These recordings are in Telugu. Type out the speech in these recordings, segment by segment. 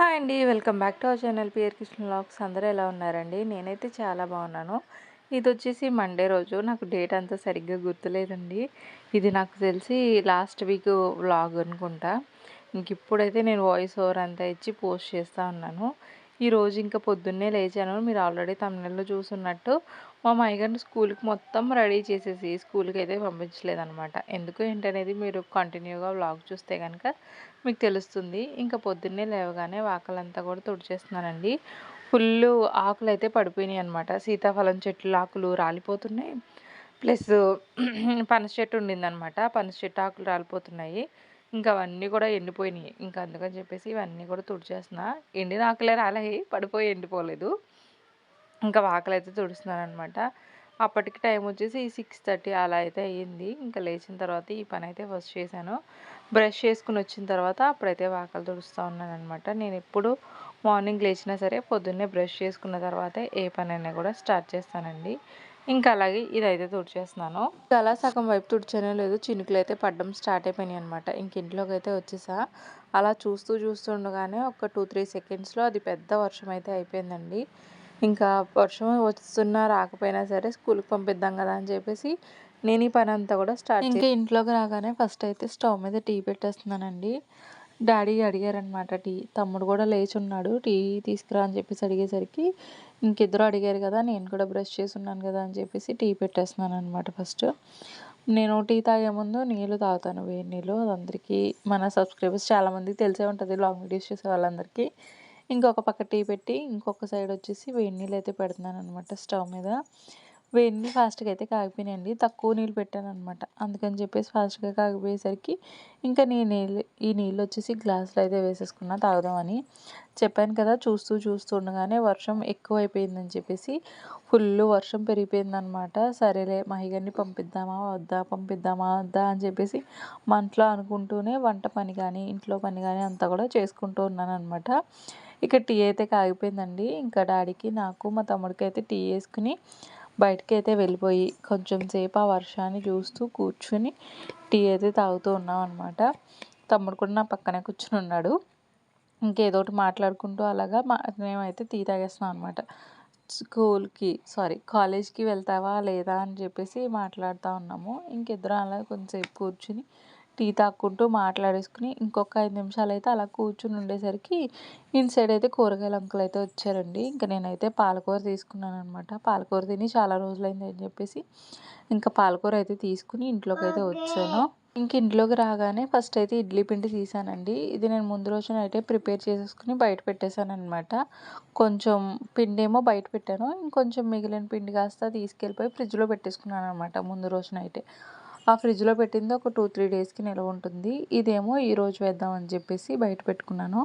హాయ్ అండి. Welcome back to our channel PR kitchen vlogs. అందరూ ఎలా ఉన్నారండి? నేనైతే చాలా బాగున్నాను. ఇదొచ్చేసి మండే రోజు. నాకు డేట్ అంతా సరిగ్గా గుర్తులేదండి. ఇది నాకు తెలిసి లాస్ట్ వీక్ వ్లాగ్ అనుకుంటా. ఇప్పుడైతే నేను వాయిస్ ఓవర్ అంతా ఇచ్చి పోస్ట్ చేస్తూ ఉన్నాను. ఈరోజు ఇంకా పొద్దున్నే లేచాను. మీరు ఆల్రెడీ తమిళలో చూసున్నట్టు మా మయ్యగారిని స్కూల్కి మొత్తం రెడీ చేసేసి స్కూల్కి అయితే పంపించలేదన్నమాట. ఎందుకు ఏంటనేది మీరు కంటిన్యూగా వ్లాగ్ చూస్తే కనుక మీకు తెలుస్తుంది. ఇంకా పొద్దున్నే లేవగానే వాకలంతా కూడా తుడిచేస్తున్నానండి. ఫుల్లు ఆకులైతే పడిపోయినాయి అనమాట. సీతాఫలం చెట్లు ఆకులు రాలిపోతున్నాయి. ప్లస్ పనస చెట్టు ఉండిందనమాట. పనస చెట్టు ఆకులు రాలిపోతున్నాయి. ఇంకా అవన్నీ కూడా ఎండిపోయినాయి. ఇంకా అందుకని చెప్పేసి ఇవన్నీ కూడా తుడిచేస్తున్నా. ఎండిన ఆకులే రాలాయి, పడిపోయి ఎండిపోలేదు. ఇంకా వాకలైతే తుడుస్తున్నాననమాట. అప్పటికి టైం వచ్చేసి 6:30 అలా అయితే అయ్యింది. ఇంకా లేచిన తర్వాత ఈ పని అయితే ఫస్ట్ చేశాను. బ్రష్ చేసుకుని వచ్చిన తర్వాత అప్పుడైతే వాకలు తుడుస్తూ ఉన్నానమాట. నేను ఎప్పుడు మార్నింగ్ లేచినా సరే పొద్దున్నే బ్రష్ చేసుకున్న తర్వాతే ఏ పనైనా కూడా స్టార్ట్ చేస్తానండి. ఇంకా అలాగే ఇదైతే తుడిచేస్తున్నాను. అలా సగం వైపు తుడిచానో లేదు, చినుకులు అయితే పడడం స్టార్ట్ అయిపోయినాయి అనమాట. ఇంక ఇంట్లోకి అయితే వచ్చేసా. అలా చూస్తుండగానే ఒక 2-3 సెకండ్స్లో అది పెద్ద వర్షం అయితే అయిపోయిందండి. ఇంకా వర్షం వస్తున్నా రాకపోయినా సరే స్కూల్కి పంపిద్దాం కదా అని చెప్పేసి నేను ఈ పని అంతా కూడా స్టార్ట్ ఇంకా ఇంట్లోకి రాగానే ఫస్ట్ అయితే స్టవ్ మీద టీ పెట్టేస్తున్నానండి. డాడీ అడిగారనమాట టీ. తమ్ముడు కూడా లేచి ఉన్నాడు. టీ తీసుకురా అని చెప్పేసి అడిగేసరికి ఇంకిద్దరు అడిగారు కదా, నేను కూడా బ్రష్ చేసి ఉన్నాను కదా అని చెప్పేసి టీ పెట్టేస్తున్నాను అనమాట. ఫస్ట్ నేను టీ తాగే ముందు నీళ్ళు తాగుతాను, వేడి నీళ్ళు. అది అందరికీ మన సబ్స్క్రైబర్స్ చాలామందికి తెలిసే ఉంటుంది, లాంగ్ వీడియోస్ చేసే వాళ్ళందరికీ. ఇంకొక పక్క టీ పెట్టి ఇంకొక సైడ్ వచ్చేసి వేడి నీళ్ళు అయితే పెడుతున్నాను అనమాట స్టవ్ మీద. వేడి నీళ్ళు ఫాస్ట్గా అయితే కాగిపోయినాయండి. తక్కువ నీళ్ళు పెట్టాను అనమాట. అందుకని చెప్పేసి ఫాస్ట్గా కాగిపోయేసరికి ఇంకా ఈ నీళ్ళు వచ్చేసి గ్లాసులో అయితే వేసేసుకున్నా తాగుదామని. చెప్పాను కదా, చూస్తూ ఉండగానే వర్షం ఎక్కువైపోయిందని చెప్పేసి ఫుల్ వర్షం పెరిగిపోయిందనమాట. సరేలే మహిగారిని పంపిద్దామా వద్దా అని చెప్పేసి మనసులో అనుకుంటూనే వంట పని కానీ ఇంట్లో పని కానీ అంతా కూడా చేసుకుంటూ ఉన్నాను అనమాట. ఇక టీ అయితే కాగిపోయిందండి. ఇంకా డాడీకి నాకు మా తమ్ముడికి అయితే టీ వేసుకుని బయటకి అయితే వెళ్ళిపోయి కొంచెం సేపు ఆ వర్షాన్ని చూస్తూ కూర్చుని టీ అయితే తాగుతూ ఉన్నాం అనమాట. తమ్ముడు కూడా నా పక్కనే కూర్చుని ఉన్నాడు. ఇంకేదో ఒకటి మాట్లాడుకుంటూ అలాగా మేమైతే టీ తాగేస్తున్నాం అనమాట. కాలేజ్కి వెళ్తావా లేదా అని చెప్పేసి మాట్లాడుతూ ఉన్నాము. ఇంకిద్దరం అలా కొంచెంసేపు కూర్చుని టీ తాక్కుంటూ మాట్లాడేసుకుని ఇంకొక 5 నిమిషాలు అయితే అలా కూర్చుని ఉండేసరికి సైడ్ అయితే కూరగాయల అంకుల్ అయితే వచ్చారండి. ఇంకా నేనైతే పాలకూర తీసుకున్నాను అనమాట. పాలకూర తిని చాలా రోజులైంది అని చెప్పేసి ఇంకా పాలకూర అయితే తీసుకుని ఇంట్లోకి అయితే వచ్చాను. ఇంట్లోకి రాగానే ఫస్ట్ అయితే ఇడ్లీ పిండి తీసానండి. ఇది నేను ముందు రోజున అయితే ప్రిపేర్ చేసేసుకుని బయట పెట్టేశాను అనమాట. కొంచెం పిండి ఏమో బయట పెట్టాను, ఇంకొంచెం మిగిలిన పిండి కాస్త తీసుకెళ్ళిపోయి ఫ్రిడ్జ్లో పెట్టేసుకున్నాను అనమాట ముందు రోజున అయితే. ఆ ఫ్రిడ్జ్లో పెట్టింది ఒక 2-3 డేస్కి నిల్వ ఉంటుంది. ఇదేమో ఈరోజు వేద్దామని చెప్పేసి బయట పెట్టుకున్నాను.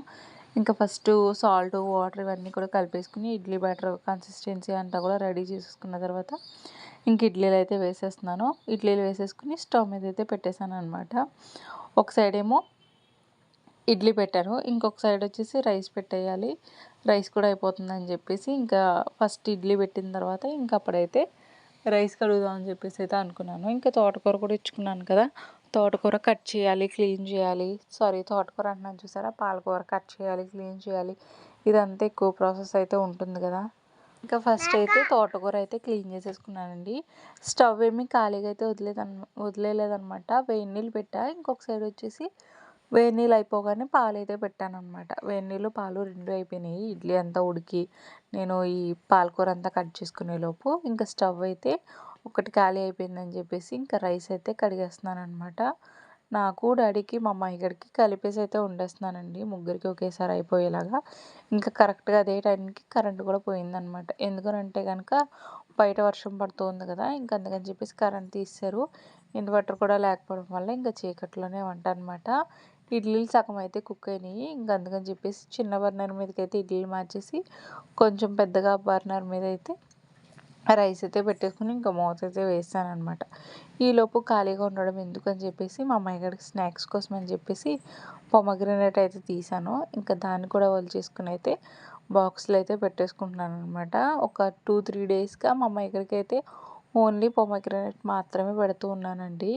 ఇంకా ఫస్ట్ సాల్ట్, వాటర్ ఇవన్నీ కూడా కలిపేసుకుని ఇడ్లీ బ్యాటర్ కన్సిస్టెన్సీ అంతా కూడా రెడీ చేసేసుకున్న తర్వాత ఇడ్లీలు అయితే వేసేస్తున్నాను. ఇడ్లీలు వేసేసుకుని స్టవ్ మీద అయితే పెట్టేశాను అనమాట. ఒక సైడ్ ఏమో ఇడ్లీ పెట్టాను, ఇంకొక సైడ్ వచ్చేసి రైస్ పెట్టేయాలి. రైస్ కూడా అయిపోతుందని చెప్పేసి ఇంకా ఫస్ట్ ఇడ్లీ పెట్టిన తర్వాత ఇంకా అప్పుడైతే రైస్ కడుగుదామని చెప్పేసి అయితే అనుకున్నాను. ఇంకా తోటకూర కూడా ఇచ్చుకున్నాను కదా, తోటకూర కట్ చేయాలి, క్లీన్ చేయాలి. తోటకూర అంటున్నాను చూసారా, పాలకూర కట్ చేయాలి, క్లీన్ చేయాలి. ఇదంతా ఎక్కువ ప్రాసెస్ అయితే ఉంటుంది కదా. ఇంకా ఫస్ట్ అయితే తోటకూర అయితే క్లీన్ చేసేసుకున్నానండి. స్టవ్ ఏమి ఖాళీగా అయితే వదిలేలేదనమాట. వేడి నీళ్ళు పెట్టా. ఇంకొక సైడ్ వచ్చేసి వేడి నీళ్ళు అయిపోగానే పాలు అయితే పెట్టానమాట. వేడి నీళ్ళు పాలు 2 అయిపోయినాయి. ఇడ్లీ అంతా ఉడికి నేను ఈ పాలకూర అంతా కట్ చేసుకునే లోపు ఇంకా స్టవ్ అయితే ఒకటి ఖాళీ అయిపోయిందని చెప్పేసి ఇంకా రైస్ అయితే కడిగేస్తున్నాను అనమాట. నాకు, డాడీకి, మా అమ్మాయి గడికి కలిపేసి అయితే వండేస్తున్నానండి, ముగ్గురికి ఒకేసారి అయిపోయేలాగా. ఇంకా కరెక్ట్గా అదే టైంకి కరెంట్ కూడా పోయిందనమాట. ఎందుకనంటే కనుక బయట వర్షం పడుతుంది కదా, ఇంకా అందుకని చెప్పేసి కరెంట్ తీసేశారు. ఇన్వర్టర్ కూడా లేకపోవడం వల్ల ఇంకా చీకట్లోనే వంట అనమాట. ఇడ్లీలు సగం అయితే కుక్ అయినాయి. ఇంకా అందుకని చెప్పేసి చిన్న బర్నర్ మీదకి అయితే ఇడ్లీలు మార్చేసి కొంచెం పెద్దగా బర్నర్ మీద అయితే రైస్ అయితే పెట్టేసుకుని ఇంకా మూత అయితే వేసానమాట. ఈలోపు ఖాళీగా ఉండడం ఎందుకని చెప్పేసి మా అమ్మాయి గారికి స్నాక్స్ కోసం అని చెప్పేసి పొమగ్రనేట్ అయితే తీసాను. ఇంకా దాన్ని కూడా చేసుకుని అయితే బాక్స్లో అయితే పెట్టేసుకుంటున్నాను అనమాట. ఒక 2-3 డేస్గా మా అమ్మాయి గారికి అయితే ఓన్లీ పొమగ్రనేట్ మాత్రమే పెడుతూ ఉన్నానండి.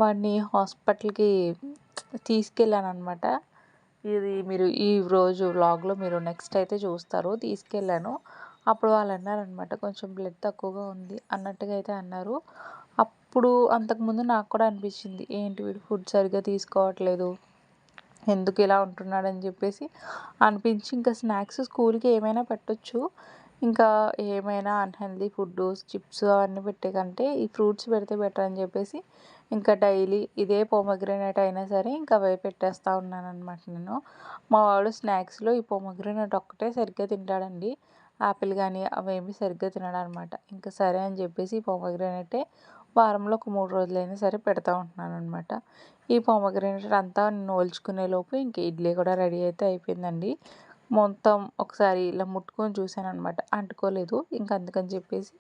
వాడిని హాస్పిటల్కి తీసుకెళ్ళాను అనమాట. ఇది మీరు ఈ రోజు వ్లాగ్లో మీరు నెక్స్ట్ అయితే చూస్తారు. తీసుకెళ్ళాను. అప్పుడు వాళ్ళు అన్నారనమాట, కొంచెం బ్లడ్ తక్కువగా ఉంది అన్నట్టుగా అయితే అన్నారు. అప్పుడు అంతకుముందు నాకు కూడా అనిపించింది, ఏంటి వీడు ఫుడ్ సరిగ్గా తీసుకోవట్లేదు, ఎందుకు ఇలా ఉంటున్నాడని చెప్పేసి అనిపించి, ఇంకా స్నాక్స్ స్కూల్కి ఏమైనా పెట్టొచ్చు, ఇంకా ఏమైనా అన్‌హెల్తీ ఫుడ్డు చిప్స్ అవన్నీ పెట్టే కంటే ఈ ఫ్రూట్స్ పెడితే బెటర్ అని చెప్పేసి ఇంకా డైలీ ఇదే పోమోగ్రానేట్ అయినా సరే ఇంకా అవే పెట్టేస్తూ ఉన్నానన్నమాట నేను. మా వాడు స్నాక్స్‌లో ఈ పోమోగ్రానేట్ ఒక్కటే సరిగ్గా తింటాడండి. ఆపిల్ కానీ అవేమి సరిగ్గా తినడనమాట. ఇంకా సరే అని చెప్పేసి పోమోగ్రానేటే వారంలో ఒక 3 రోజులైనా సరే పెడతా ఉంటున్నాననమాట. ఈ పోమోగ్రానేట్ అంతా నోల్చుకునేలోపు ఇంక ఇడ్లీ కూడా రెడీ అయితే అయిపోయిందండి. మొత్తం ఒకసారి ఇలా ముట్టుకొని చూశాననమాట, అంటుకోలేదు. ఇంక అందుకని చెప్పేసి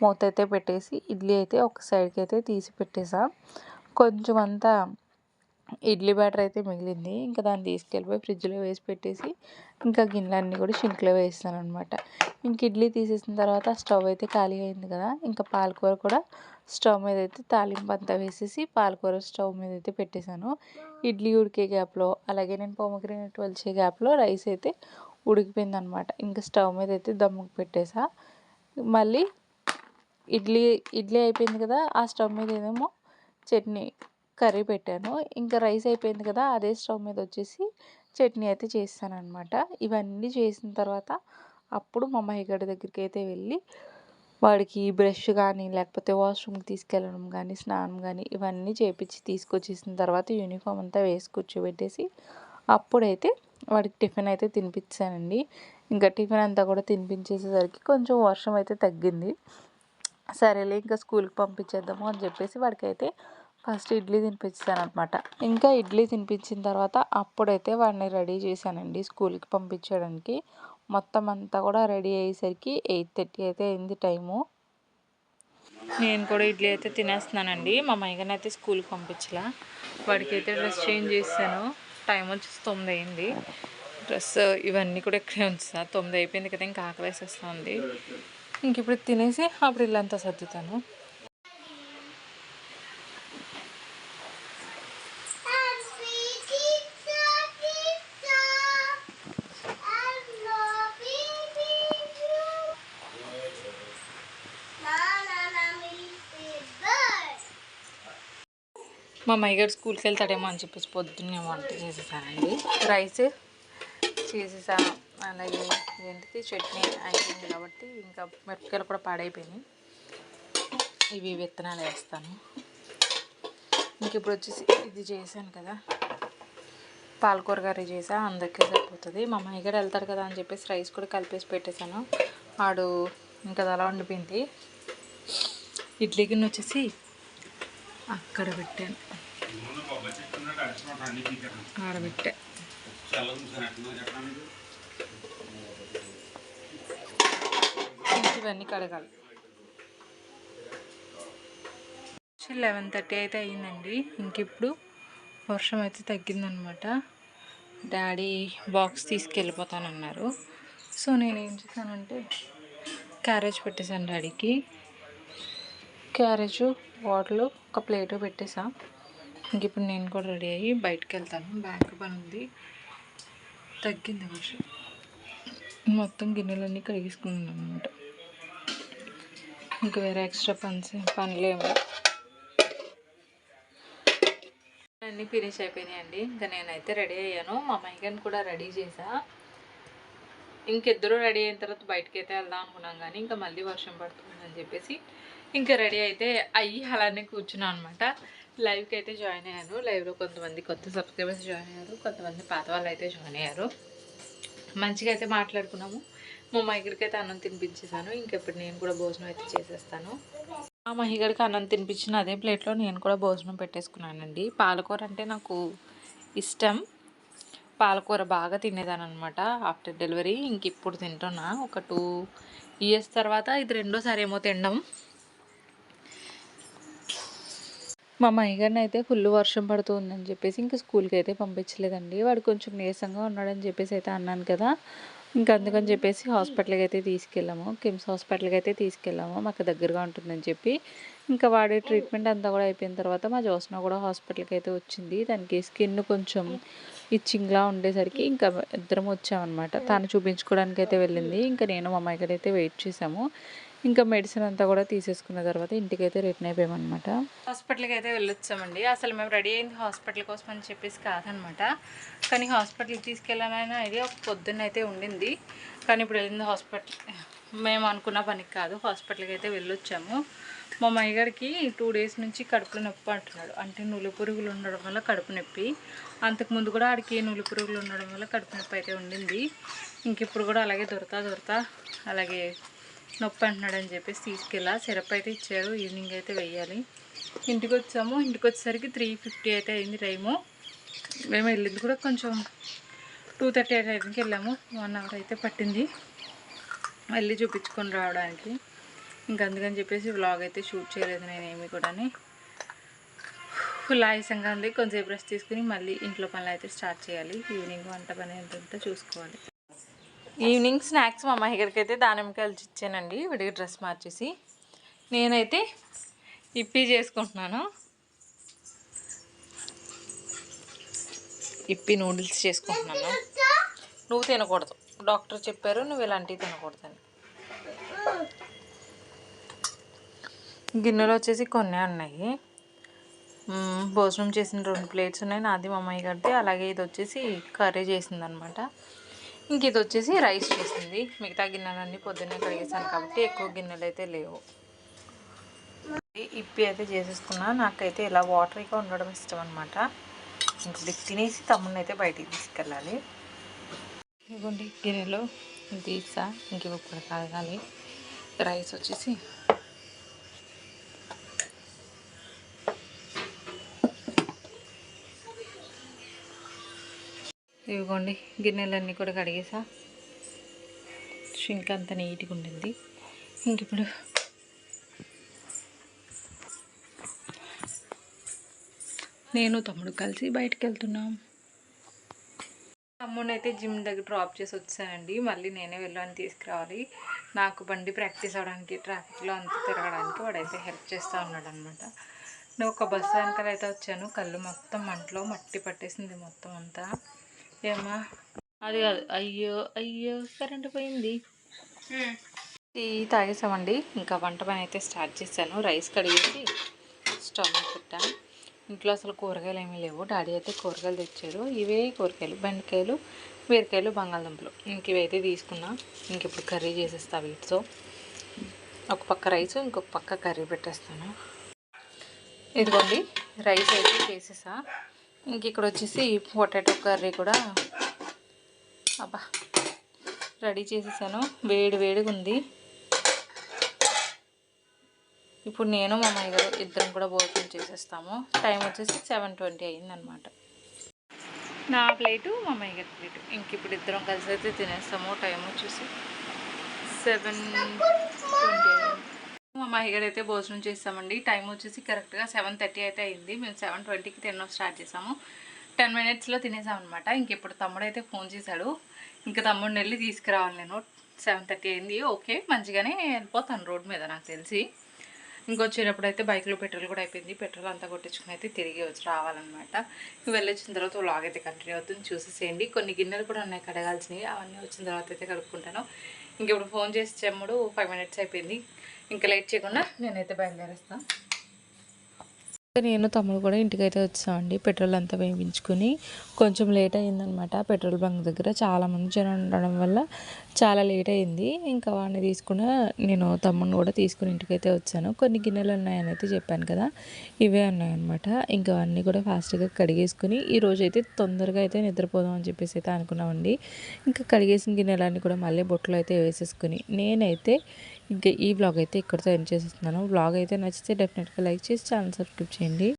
మూత అయితే పెట్టేసి ఇడ్లీ అయితే ఒక సైడ్కి అయితే తీసి పెట్టేసా. కొంచెం అంతా ఇడ్లీ బ్యాటర్ అయితే మిగిలింది. ఇంకా దాన్ని తీసుకెళ్ళిపోయి ఫ్రిడ్జ్లో వేసి పెట్టేసి ఇంకా గిన్నెలన్నీ కూడా షింక్లో వేస్తానమాట. ఇంక ఇడ్లీ తీసేసిన తర్వాత స్టవ్ అయితే ఖాళీ అయింది కదా, ఇంకా పాలకూర కూడా స్టవ్ మీద అయితే తాలింపు అంతా వేసేసి పాలకూర స్టవ్ మీద అయితే పెట్టేశాను. ఇడ్లీ ఉడికే గ్యాప్లో, అలాగే నేను పోమోగ్రానేట్ వలిచే గ్యాప్లో రైస్ అయితే ఉడికిపోయిందనమాట. ఇంకా స్టవ్ మీద అయితే దమ్ముకు పెట్టేసా. మళ్ళీ ఇడ్లీ ఇడ్లీ అయిపోయింది కదా, ఆ స్టవ్ మీద ఏదేమో చట్నీ కర్రీ పెట్టాను. ఇంకా రైస్ అయిపోయింది కదా, అదే స్టవ్ మీద వచ్చేసి చట్నీ అయితే చేస్తానన్నమాట. ఇవన్నీ చేసిన తర్వాత అప్పుడు మా మహిగడి దగ్గరికి అయితే వెళ్ళి వాడికి బ్రష్ కానీ లేకపోతే వాష్రూమ్కి తీసుకెళ్ళడం కానీ స్నానం కానీ ఇవన్నీ చేపించి తీసుకొచ్చేసిన తర్వాత యూనిఫామ్ అంతా వేసి కూర్చోబెట్టేసి అప్పుడైతే వాడికి టిఫిన్ అయితే తినిపించానండి. ఇంకా టిఫిన్ అంతా కూడా తినిపించేసేసరికి కొంచెం వర్షం అయితే తగ్గింది. సరేలే ఇంకా స్కూల్కి పంపించేద్దాము అని చెప్పేసి వాడికైతే ఫస్ట్ ఇడ్లీ తినిపించానమాట. ఇంకా ఇడ్లీ తినిపించిన తర్వాత అప్పుడైతే వాడిని రెడీ చేశానండి స్కూల్కి పంపించడానికి. మొత్తం అంతా కూడా రెడీ అయ్యేసరికి 8:30 అయితే అయింది టైము. నేను కూడా ఇడ్లీ అయితే తినేస్తున్నానండి. మా మైగన్ అయితే స్కూల్కి పంపించలా. వాడికైతే డ్రెస్ చేంజ్ చేశాను. టైం వచ్చేసి 9 అయింది. డ్రెస్ ఇవన్నీ కూడా ఇక్కడే ఉంచుతా. 9 అయిపోయింది కదా, ఇంకా ఆకలి వేసేస్తుంది. ఇంక ఇప్పుడు తినేసి అప్పుడు ఇల్లంతా సర్దుతాను. మా మైగాడు స్కూల్కి వెళ్తాడేమో అని చెప్పేసి పొద్దున్నే వంట చేసేసానండి. రైస్ చేసేసా, అలాగే ఏంటిది చట్నీ అయిపోయింది కాబట్టి ఇంకా మిరపకాయలు కూడా పాడైపోయినాయి. ఇవి విత్తనాలు వేస్తాను. ఇంక ఇప్పుడు వచ్చేసి ఇది చేశాను కదా, పాలకూర కర్రీ చేసా, అందరికీ సరిపోతుంది. మా మైగాడు వెళ్తాడు కదా అని చెప్పేసి రైస్ కూడా కలిపేసి పెట్టేశాను. ఆడు ఇంకా అలా ఉండిపోయింది. ఇడ్లీ గిన్నె వచ్చేసి అక్కడ పెట్టాను, ఆడబెట్టా. ఇవన్నీ కడగాలి. 11:30 అయితే అయ్యిందండి. ఇంక ఇప్పుడు వర్షం అయితే తగ్గిందనమాట. డాడీ బాక్స్ తీసుకెళ్ళిపోతానన్నారు. సో నేనేం చేశానంటే క్యారేజ్ పెట్టేశాను డాడీకి. క్యారేజు, బాటిల్, ఒక ప్లేటు పెట్టేసా. ఇంక ఇప్పుడు నేను కూడా రెడీ అయ్యి బయటకు వెళ్తాను. బ్యాంక్ పని ఉంది. తగ్గింది వర్షం. మొత్తం గిన్నెలన్నీ కడిగేసుకున్నాను అనమాట. ఇంకా వేరే ఎక్స్ట్రా పనులేమో అన్నీ ఫినిష్ అయిపోయినాయండి. ఇంకా నేనైతే రెడీ అయ్యాను. మా మైగన్ కూడా రెడీ చేసా. ఇంకిద్దరు రెడీ అయిన తర్వాత బయటకి అయితే వెళ్దాం అనుకున్నాం, కానీ ఇంకా మళ్ళీ వర్షం పడుతుందని చెప్పేసి ఇంకా రెడీ అయితే అయ్యి అలానే కూర్చున్నాను అనమాట. లైవ్కి అయితే జాయిన్ అయ్యాను. లైవ్లో కొంతమంది కొత్త సబ్స్క్రైబర్స్ జాయిన్ అయ్యారు, కొంతమంది పాత వాళ్ళు అయితే జాయిన్ అయ్యారు. మంచిగా అయితే మాట్లాడుకున్నాము. మా మహిగడికి అయితే అన్నం తినిపించేసాను. ఇంకెప్పుడు నేను కూడా భోజనం అయితే చేసేస్తాను. మా మహిగడికి అన్నం తినిపించిన అదే ప్లేట్లో నేను కూడా భోజనం పెట్టేసుకున్నానండి. పాలకూర అంటే నాకు ఇష్టం. పాలకూర బాగా తినేదాన్ని అనమాట ఆఫ్టర్ డెలివరీ. ఇంక ఇప్పుడు తింటున్నా. ఒక 2 ఇయర్స్ తర్వాత ఇది రెండోసారి ఏమో తినడం. మా మహిగడిని అయితే ఫుల్ వర్షం పడుతుందని చెప్పేసి ఇంకా స్కూల్కి అయితే పంపించలేదండి. వాడు కొంచెం నీరసంగా ఉన్నాడని చెప్పేసి అయితే అన్నాను కదా, ఇంకా అందుకని చెప్పేసి హాస్పిటల్కి అయితే తీసుకెళ్ళాము. కిమ్స్ హాస్పిటల్కి అయితే తీసుకెళ్ళాము, మాకు దగ్గరగా ఉంటుందని చెప్పి. ఇంకా వాడే ట్రీట్మెంట్ అంతా కూడా అయిపోయిన తర్వాత మా జోస్న కూడా హాస్పిటల్కి అయితే వచ్చింది. దానికి స్కిన్ కొంచెం ఇచ్చింగ్లా ఉండేసరికి ఇంకా ఇద్దరం వచ్చామన్నమాట. తను చూపించుకోవడానికి అయితే వెళ్ళింది. ఇంకా నేను మా అమ్మాయి అయితే వెయిట్ చేసాము. ఇంకా మెడిసిన్ అంతా కూడా తీసేసుకున్న తర్వాత ఇంటికైతే రిటర్న్ అయిపోయామన్నమాట. హాస్పిటల్కి అయితే వెళ్ళొచ్చామండి. అసలు మేము రెడీ అయింది హాస్పిటల్ కోసం అని చెప్పేసి కాదనమాట. కానీ హాస్పిటల్కి తీసుకెళ్ళాలనే ఐడియా ఒక పొద్దున్న అయితే ఉండింది. కానీ ఇప్పుడు వెళ్ళింది హాస్పిటల్ మేము అనుకున్న పనికి కాదు. హాస్పిటల్కి అయితే వెళ్ళొచ్చాము. మా అమ్మగారికి 2 డేస్ నుంచి కడుపులో నొప్పి అంటున్నాడు. అంటే నులి పురుగులు ఉండడం వల్ల కడుపు నొప్పి. అంతకుముందు కూడా ఆడికి నులి పురుగులు ఉండడం వల్ల కడుపు నొప్పి అయితే ఉండింది. ఇంక ఇప్పుడు కూడా అలాగే దొరతా అలాగే నొప్పి అంటున్నాడు అని చెప్పేసి తీసుకెళ్ళా. సిరప్ అయితే ఇచ్చారు. ఈవినింగ్ అయితే వెయ్యాలి. ఇంటికి వచ్చాము. ఇంటికి వచ్చేసరికి 3:50 అయితే అయింది టైము. మేము వెళ్ళింది కూడా కొంచెం 2:30 టైంకి వెళ్ళాము. 1 అవర్ అయితే పట్టింది వెళ్ళి చూపించుకొని రావడానికి. ఇంక అందుకని చెప్పేసి వ్లాగ్ అయితే షూట్ చేయలేదు నేనేమి కూడా. ఫుల్ ఆయాసంగా ఉంది. కొంచెంసేపు రెస్ట్ తీసుకుని మళ్ళీ ఇంట్లో పనులు అయితే స్టార్ట్ చేయాలి. ఈవినింగ్ వంట పని ఎంత చూసుకోవాలి. ఈవినింగ్ స్నాక్స్ మా అమ్మాయి గారికి అయితే దానిమ్మకాయలు ఇచ్చానండి. విడిగా డ్రెస్ మార్చేసి నేనైతే ఇప్పి చేసుకుంటున్నాను. ఇప్పి నూడిల్స్ చేసుకుంటున్నాను. నువ్వు తినకూడదు, డాక్టర్ చెప్పారు నువ్వు ఇలాంటివి తినకూడదని. గిన్నెలు వచ్చేసి కొన్ని ఉన్నాయి. భోజనం చేసిన 2 ప్లేట్స్ ఉన్నాయి. నాది మా అమ్మాయి గారిది. అలాగే ఇది వచ్చేసి కర్రీ చేసిందనమాట. ఇంక ఇది వచ్చేసి రైస్ చేసింది. మిగతా గిన్నెలన్నీ పొద్దున్నే కడిగేసాను కాబట్టి ఎక్కువ గిన్నెలు అయితే లేవు. ఇప్పి అయితే చేసేసుకున్నా. నాకైతే ఇలా వాటరీగా ఉండడం ఇష్టం అనమాట. ఇంక తినేసి తమ్ముడిని అయితే బయటికి తీసుకెళ్ళాలి. ఇదిగోండి గిన్నెలో తీసా. ఇంక ఇప్పుడు కడగాలి. రైస్ వచ్చేసి ఇదిగోండి గిన్నెలన్నీ కూడా కడిగేసా. షింక్ అంత నీట్గా ఉండింది. ఇంక ఇప్పుడు నేను తమ్ముడు కలిసి బయటకు వెళ్తున్నాం. తమ్ముడిని అయితే జిమ్ దగ్గర డ్రాప్ చేసి వచ్చానండి. మళ్ళీ నేనే వెళ్ళాలని తీసుకురావాలి. నాకు బండి ప్రాక్టీస్ అవ్వడానికి ట్రాఫిక్లో అంతా తిరగడానికి వాడైతే హెల్ప్ చేస్తూ ఉన్నాడు అనమాట. నేను ఒక బస్సు వెనకాల అయితే వచ్చాను. కళ్ళు మొత్తం మంటలో మట్టి పట్టేసింది మొత్తం అంతా. ఏమా అది కాదు, అయ్యో అయ్యో కరెంటు పోయింది. టీ తాగేసామండి. ఇంకా వంట పని అయితే స్టార్ట్ చేశాను. రైస్ కడిగేసి స్టవ్ పెట్టాను. ఇంట్లో అసలు కూరగాయలు ఏమీ లేవు. డాడీ అయితే కూరగాయలు తెచ్చారు. ఇవే కూరగాయలు బెండకాయలు, బీరకాయలు, బంగాళదుంపలు. ఇంక ఇవైతే తీసుకున్నా. ఇంక ఇప్పుడు కర్రీ చేసేస్తా వీటితో. ఒక పక్క రైస్ ఇంకొక పక్క కర్రీ పెట్టేస్తాను. ఇదిగోండి రైస్ అయితే చేసేసా. ఇంక ఇక్కడ వచ్చేసి పొటాటో కర్రీ కూడా రెడీ చేసేసాను. వేడిగా ఉంది. ఇప్పుడు నేను మా అమ్మాయి గారు ఇద్దరం కూడా భోజనం చేసేస్తాము. టైం వచ్చేసి 7:20 అయిందనమాట. నా ప్లేటు మా అమ్మాయి గారి ప్లేటు. ఇంక ఇప్పుడు ఇద్దరం కలిసి అయితే తినేస్తాము. టైం వచ్చేసి 7:20. మా అమ్మాయి గారు అయితే భోజనం చేస్తామండి. టైం వచ్చేసి కరెక్ట్గా 7:30 అయితే అయింది. మేము 7:20కి తినడం స్టార్ట్ చేసాము. 10 మినిట్స్లో తినేసాం అనమాట. ఇంక ఇప్పుడు తమ్ముడు అయితే ఫోన్ చేశాడు. ఇంకా తమ్ముడిని వెళ్ళి తీసుకురావాలి నేను. 7:30 అయింది. ఓకే మంచిగానే వెళ్ళిపోతాను రోడ్ మీద నాకు తెలిసి. ఇంకొచ్చేటప్పుడు అయితే బైక్లో పెట్రోల్ కూడా అయిపోయింది. పెట్రోల్ అంతా కొట్టించుకుని అయితే తిరిగి వచ్చి రావాలన్నమాట. వెళ్ళొచ్చిన తర్వాత వ్లాగ్ అయితే కంటిన్యూ అవుతుంది. చూసేసేయండి. కొన్ని గిన్నెలు కూడా ఉన్నాయి కడగాల్సినవి. అవన్నీ వచ్చిన తర్వాత అయితే కడుక్కుంటాను. ఇంక ఇప్పుడు ఫోన్ చేసి చెమ్ముడు 5 మినిట్స్ అయిపోయింది. ఇంకా లేట్ చేయకుండా నేనైతే బయలుదేరేస్తాను. నేను తమ్ముడు కూడా ఇంటికైతే వచ్చామండి. పెట్రోల్ అంతా వేయించుకుని కొంచెం లేట్ అయిందనమాట. పెట్రోల్ బంక్ దగ్గర చాలామంది జనం ఉండడం వల్ల చాలా లేట్ అయింది. ఇంకా వాడిని తీసుకుని నేను తమ్ముడిని కూడా తీసుకుని ఇంటికైతే వచ్చాను. కొన్ని గిన్నెలు ఉన్నాయని అయితే చెప్పాను కదా, ఇవే ఉన్నాయన్నమాట. ఇంకా అన్నీ కూడా ఫాస్ట్గా కడిగేసుకుని ఈరోజు అయితే తొందరగా అయితే నిద్రపోదాం అని చెప్పేసి అయితే అనుకున్నామండి. ఇంకా కడిగేసిన గిన్నెలన్నీ కూడా మళ్ళీ బొట్టలో అయితే వేసేసుకుని నేనైతే ఇంకా ఈ వ్లాగ్ అయితే ఇక్కడితో ఎండ్ చేసేస్తున్నాను. వ్లాగ్ అయితే నచ్చితే డెఫినెట్గా లైక్ చేసి ఛానల్ సబ్స్క్రైబ్ చేయండి.